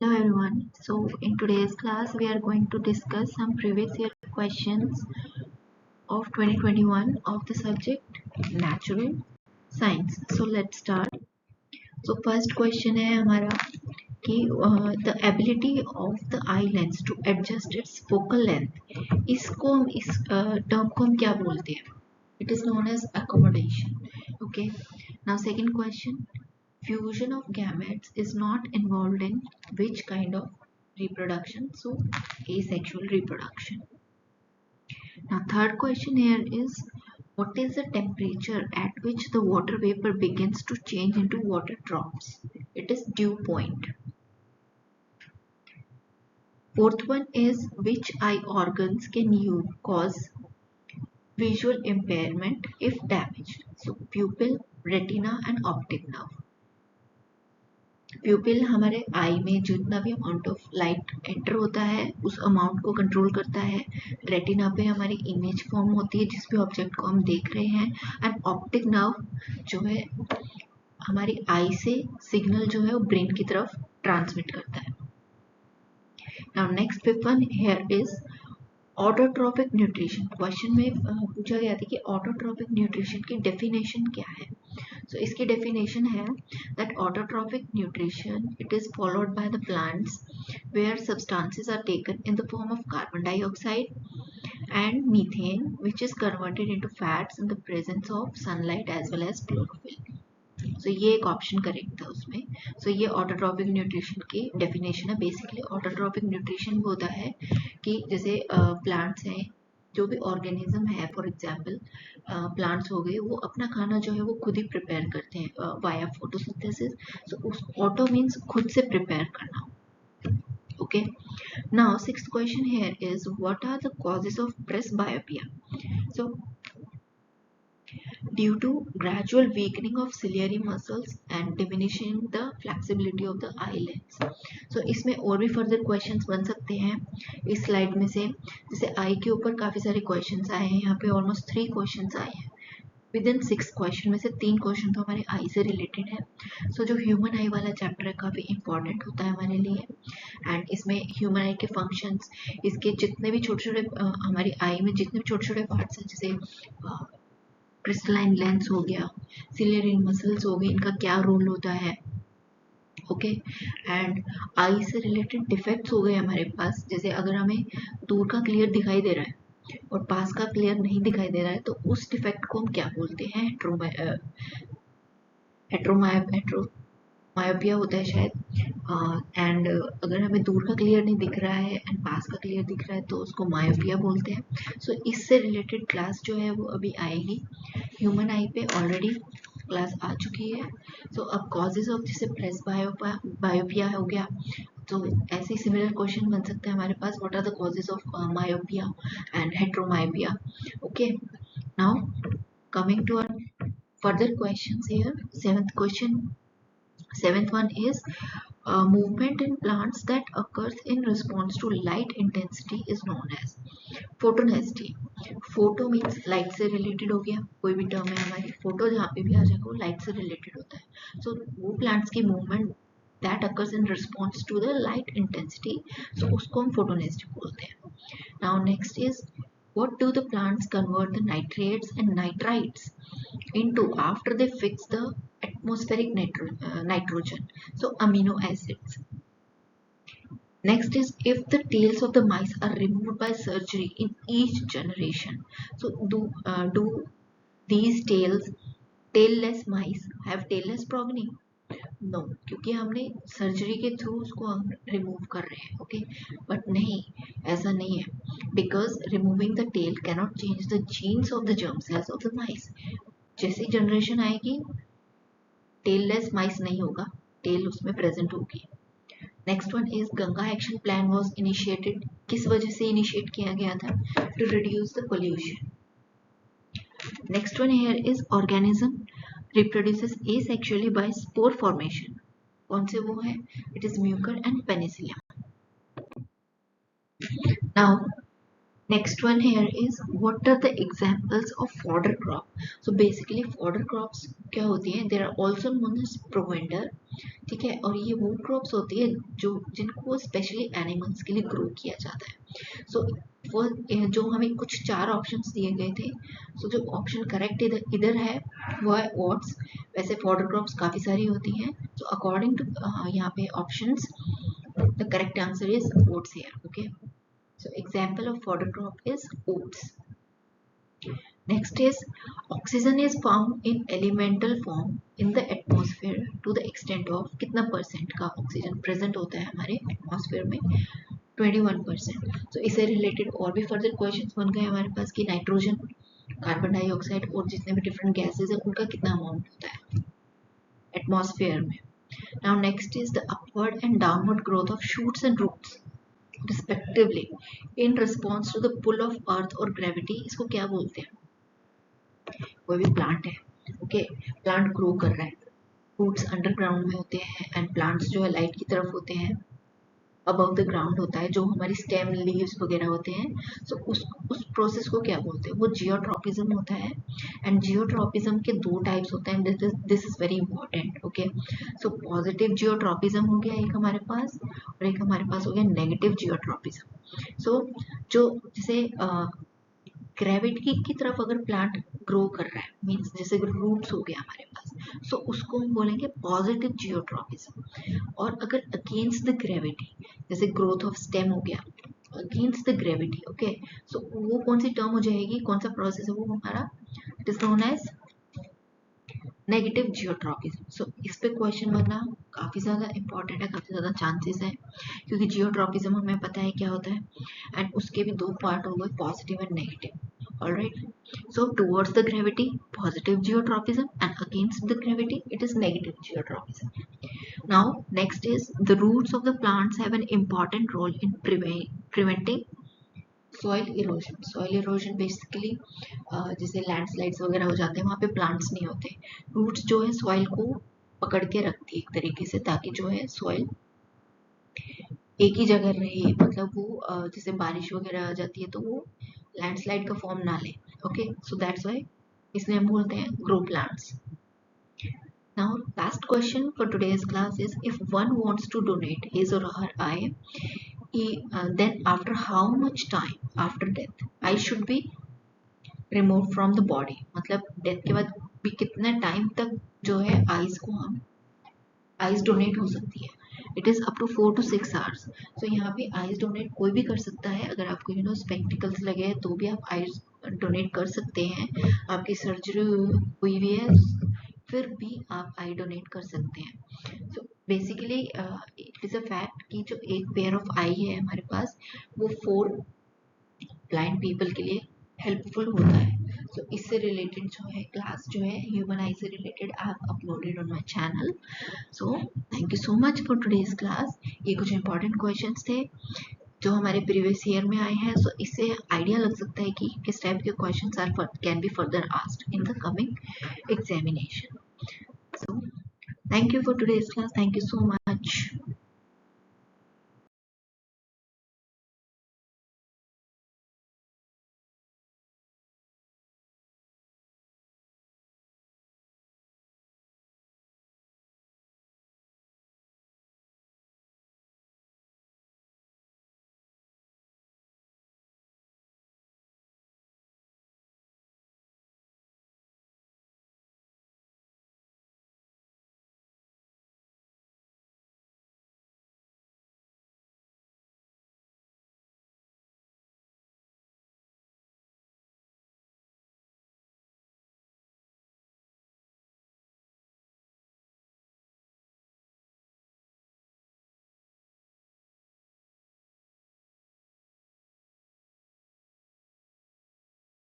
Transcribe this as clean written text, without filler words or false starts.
Hello everyone. So in today's class we are going to discuss some previous year questions of 2021 of the subject natural science. So let's start. So first question है हमारा कि the ability of the eye lens to adjust its focal length इसको हम इस term को हम क्या बोलते हैं? It is known as accommodation. Okay. Now second question. Fusion of gametes is not involved in which kind of reproduction? So asexual reproduction. Now third question here is, what is the temperature at which the water vapor begins to change into water drops? It is dew point. Fourth one is, which eye organs can you cause visual impairment if damaged? So pupil, retina and optic nerve. प्यूपिल हमारे आई में जितना भी amount of light enter होता है उस amount को control करता है। रेटिना पे हमारी इमेज फॉर्म होती है जिस भी ऑब्जेक्ट को हम देख रहे हैं। एंड ऑप्टिक नर्व जो है हमारी आई से सिग्नल जो है वो ब्रेन की तरफ ट्रांसमिट करता है। Now next one here is autotrophic nutrition. Question में पूछा गया था कि ऑटोट्रॉपिक न्यूट्रिशन की डेफिनेशन क्या है। So इसकी definition है that autotrophic nutrition it is followed by the plants where substances are taken in the form of carbon dioxide and methane which is converted into fats in the presence of sunlight as well as chlorophyll. So ये एक option correct था उसमें। So ये autotrophic nutrition की definition है। Basically autotrophic nutrition वो होता है कि जैसे प्लांट्स हैं, जो भी ऑर्गेनिज्म है, फॉर एग्जांपल प्लांट्स हो गए, वो अपना खाना जो है वो खुद ही प्रिपेयर करते हैं वाया फोटोसिंथेसिस। सो उस ऑटो मीन्स खुद से प्रिपेयर करना। Okay, now sixth question here is, what are the causes of presbyopia? So due to gradual weakening of ciliary muscles and diminishing the flexibility of the eyelids. So इसमें और भी further questions बन सकते हैं इस slide में से। जैसे आई के ऊपर काफ़ी सारे क्वेश्चंस आए हैं, यहाँ पे ऑलमोस्ट 3 क्वेश्चंस आए हैं। विद इन 6 क्वेश्चन में से 3 क्वेश्चन तो हमारे आई से रिलेटेड है। सो जो ह्यूमन आई वाला चैप्टर है काफ़ी इंपॉर्टेंट होता है हमारे लिए। एंड इसमें ह्यूमन आई के फंक्शंस, इसके जितने भी छोटे छोटे हमारी आई में जितने भी छोटे छोटे पार्ट्स हैं, जैसे क्रिस्टलाइन लेंस हो गया, सिलियरी मसल्स हो गए, इनका क्या रोल होता है। ओके, एंड आई से रिलेटेड डिफेक्ट्स हो गए हमारे पास। जैसे अगर हमें दूर का क्लियर दिखाई दे रहा है और पास का क्लियर नहीं दिखाई दे रहा है तो उस डिफेक्ट को हम क्या बोलते हैं? मायोपिया होता है शायद। एंड अगर हमें दूर का क्लियर नहीं दिख रहा है एंड पास का क्लियर दिख रहा है तो उसको मायोपिया बोलते हैं। सो इससे रिलेटेड क्लास जो है वो अभी आएगी। ह्यूमन आई पे ऑलरेडी क्लास आ चुकी है। सो अब कॉजेज ऑफ जैसे प्रेस बायोपिया हो गया, तो ऐसे सिमिलर क्वेश्चन बन सकते हैं हमारे पास, what are the causes of myopia and heteromyopia. Okay, now coming to our further questions here. Seventh one is, movement in plants that occurs in response to light intensity is known as photonesty. Photo means light से related हो गया, कोई भी term है हमारी, photo जहाँ पे भी आ जाएगा वो लाइट से रिलेटेड होता है। सो वो प्लांट्स की movement that occurs in response to the light intensity, so उसको हम photonesty बोलते हैं। Now next is, what do the plants convert the nitrates and nitrites into after they fix the atmospheric nitrogen? So amino acids. Next is, if the tails of the mice are removed by surgery in each generation, so do these tailless mice have tailless progeny? No, क्योंकि हमने surgery के through उसको हम remove कर रहे हैं। Okay, but नहीं, ऐसा नहीं है, because removing the tail cannot change the genes of the germ cells of the mice. जैसी जनरेशन आएगी टेललेस माइस नहीं होगा, टेल उसमें प्रेजेंट होगी। Next one is, Ganga action plan was initiated, किस वजह से इनिशिएट किया गया था? To reduce the pollution. Next one here is, organism reproduces asexually by spore formation. कौन से वो है? It is Mucor and Penicillium. Now Next one here is what are the examples of fodder crop? So basically fodder crops क्या होती हैं? They are also known as provender. ठीक है, और ये वो क्रॉप्स होती है जो जिनको स्पेशली एनिमल्स के लिए ग्रो किया जाता है. सो वो जो हमें कुछ 4 ऑप्शंस दिए गए थे, सो जो ऑप्शन करेक्ट इधर इधर है वो है ओट्स. वैसे फॉडर क्रॉप्स काफ़ी सारी होती हैं, सो अकॉर्डिंग टू यहाँ पे options the correct answer is oats here. Okay, so example of fodder crop is oats. Next is oxygen is found in elemental form in the atmosphere to the extent of कितना percent का oxygen present होता है हमारे atmosphere में? 21%. तो इससे related और भी फर्दर क्वेश्चंस बन गए हमारे पास कि नाइट्रोजन, कार्बन डाइऑक्साइड और जितने भी डिफरेंट गैसेस हैं उनका कितना अमाउंट होता है एटमॉस्फेयर में. Now next is the upward and downward growth of shoots and roots respectively in response to the pull of earth और gravity. इसको क्या बोलते हैं? कोई भी प्लांट है, ओके, प्लांट ग्रो कर रहा है, रूट्स अंडरग्राउंड में होते हैं एंड प्लांट्स जो है लाइट की तरफ होते हैं, अबव द ग्राउंड होता है, जो हमारी स्टेम लीव्स वगैरह होते हैं. सो उस प्रोसेस को क्या बोलते हैं? वो जियोट्रॉपिज्म होता है. एंड जियोट्रॉपिज्म के 2 टाइप्स होते हैं. This is very important. Okay, so positive geotropism हो गया एक हमारे पास, और एक हमारे पास हो गया नेगेटिव जियोट्रॉपिज्म. सो जो जैसे ग्रेविटी की तरफ अगर प्लांट ग्रो कर रहा है, मीन्स जैसे रूट्स हो गया हमारे पास, सो उसको हम बोलेंगे पॉजिटिव जियोट्रॉपिज्म. और अगर अगेंस्ट द ग्रेविटी, जैसे ग्रोथ ऑफ स्टेम हो गया अगेंस्ट द ग्रेविटी, ओके, सो वो कौन सी टर्म हो जाएगी, कौन सा प्रोसेस है वो हमारा? It is known as negative geotropism. So इस पे क्वेश्चन बनना काफ़ी ज़्यादा इंपॉर्टेंट है, काफ़ी ज़्यादा चांसेस है, क्योंकि जियोट्रॉपिज्म हमें पता है क्या होता है, एंड उसके भी 2 पार्ट हो गए, positive and negative. Alright, so towards the gravity, positive geotropism, and against the gravity, it is negative geotropism. Now, next is the roots of the plants have an important role in preventing soil erosion. Soil erosion basically जैसे landslides वगैरह हो जाते हैं, वहाँ पे plants नहीं होते. Roots जो है सॉइल को पकड़ के रखती है एक तरीके से, ताकि जो है सॉइल एक ही जगह रहे, मतलब वो जैसे बारिश वगैरह आ जाती है तो वो लैंडस्लाइड का फॉर्म ना ले. ओके, सो दैट्स व्हाई इसलिए हम बोलते हैं grow plants. Now last question for today's class is, if one wants to donate his or her eye, then after how much time after death eye should be removed from the body? मतलब death के बाद भी कितने time तक जो है eyes को हम आईज डोनेट हो सकती है? It is up to 4 to 6 hours. So यहाँ पे आईज डोनेट कोई भी कर सकता है. अगर आपको स्पेक्टिकल्स लगे हैं तो भी आप आईज डोनेट कर सकते हैं. आपकी सर्जरी हुई हुई है फिर भी आप आई डोनेट कर सकते हैं. So basically it is a fact कि जो एक पेयर ऑफ आई है हमारे पास, वो 4 ब्लाइंड पीपल के लिए हेल्पफुल होता है. सो इससे रिलेटेड जो है क्लास जो है ह्यूमन आई से related I have uploaded on my channel. So thank you so much for today's class. ये कुछ इंपॉर्टेंट क्वेश्चंस थे जो हमारे प्रीवियस ईयर में आए हैं. सो इससे आइडिया लग सकता है कि किस टाइप के questions are can be further asked in the coming examination. So thank you for today's class. Thank you so much.